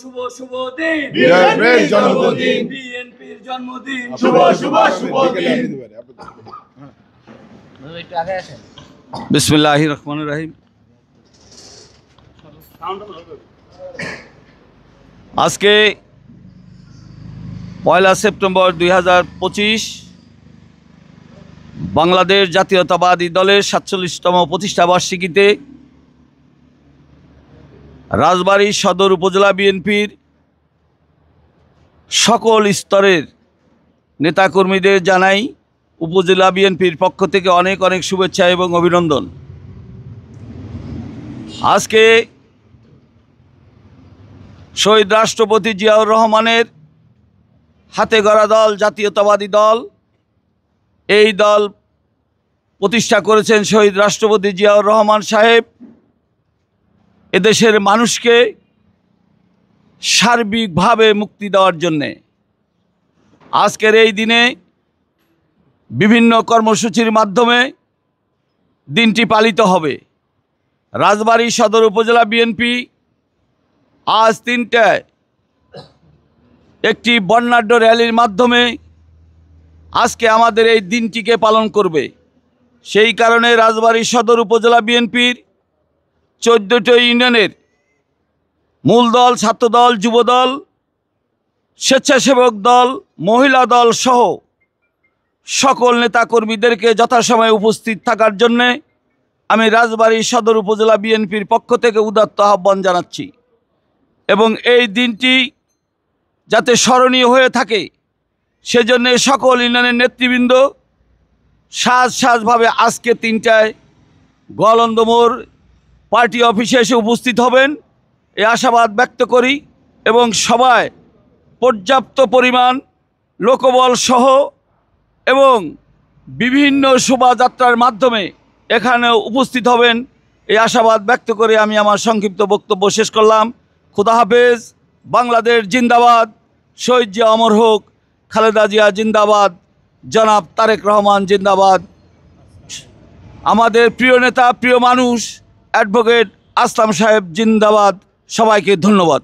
শুভ শুভ দিন বিএনপির জন্মদিন বিএনপির জন্মদিন শুভ শুভ শুভ দিন। বিসমিল্লাহির রহমানির রহিম। আজকে 1 সেপ্টেম্বর 2025 বাংলাদেশ জাতীয়তাবাদী দলের 47তম প্রতিষ্ঠা বার্ষিকীতে রাজবাড়ী সদর উপজেলা বিএনপির সকল স্তরের নেতাকর্মীদের জানাই উপজেলা বিএনপির পক্ষ থেকে অনেক অনেক শুভেচ্ছা এবং অভিনন্দন। আজকে শহীদ রাষ্ট্রপতি জিয়াউর রহমানের হাতে গড়া দল জাতীয়তাবাদী দল, এই দল প্রতিষ্ঠা করেছেন শহীদ রাষ্ট্রপতি জিয়াউর রহমান সাহেব এদেশের মানুষকে সার্বিকভাবে মুক্তি দেওয়ার জন্যে। আজকের এই দিনে বিভিন্ন কর্মসূচির মাধ্যমে দিনটি পালিত হবে। রাজবাড়ী সদর উপজেলা বিএনপি আজ 3টায় একটি বর্ণাঢ্য র্যালির মাধ্যমে আজকে আমাদের এই দিনটিকে পালন করবে। সেই কারণে রাজবাড়ী সদর উপজেলা বিএনপির 14টি ইউনিয়নের মূল দল, ছাত্রদল, যুবদল, স্বেচ্ছাসেবক দল, মহিলা দল সহ সকল নেতাকর্মীদেরকে যথাসময়ে উপস্থিত থাকার জন্যে আমি রাজবাড়ী সদর উপজেলা বিএনপির পক্ষ থেকে উদাত্ত আহ্বান জানাচ্ছি এবং এই দিনটি যাতে স্মরণীয় হয়ে থাকে সেজন্যে সকল ইউনিয়নের নেতৃবৃন্দ সাজভাবে আজকে 3টায় গোয়ালন্দ মোড় পার্টি অফিসে এসে উপস্থিত হবেন এই আশাবাদ ব্যক্ত করি এবং সবাই পর্যাপ্ত পরিমাণ লোকবল সহ এবং বিভিন্ন শোভাযাত্রার মাধ্যমে এখানে উপস্থিত হবেন এই আশাবাদ ব্যক্ত করে আমি আমার সংক্ষিপ্ত বক্তব্য শেষ করলাম। খুদা হাফেজ। বাংলাদেশ জিন্দাবাদ। শহীদ জিয়া অমর হোক। খালেদা জিয়া জিন্দাবাদ। জনাব তারেক রহমান জিন্দাবাদ। আমাদের প্রিয় নেতা, প্রিয় মানুষ অ্যাডভোকেট আসলাম সাহেব জিন্দাবাদ। সবাইকে ধন্যবাদ।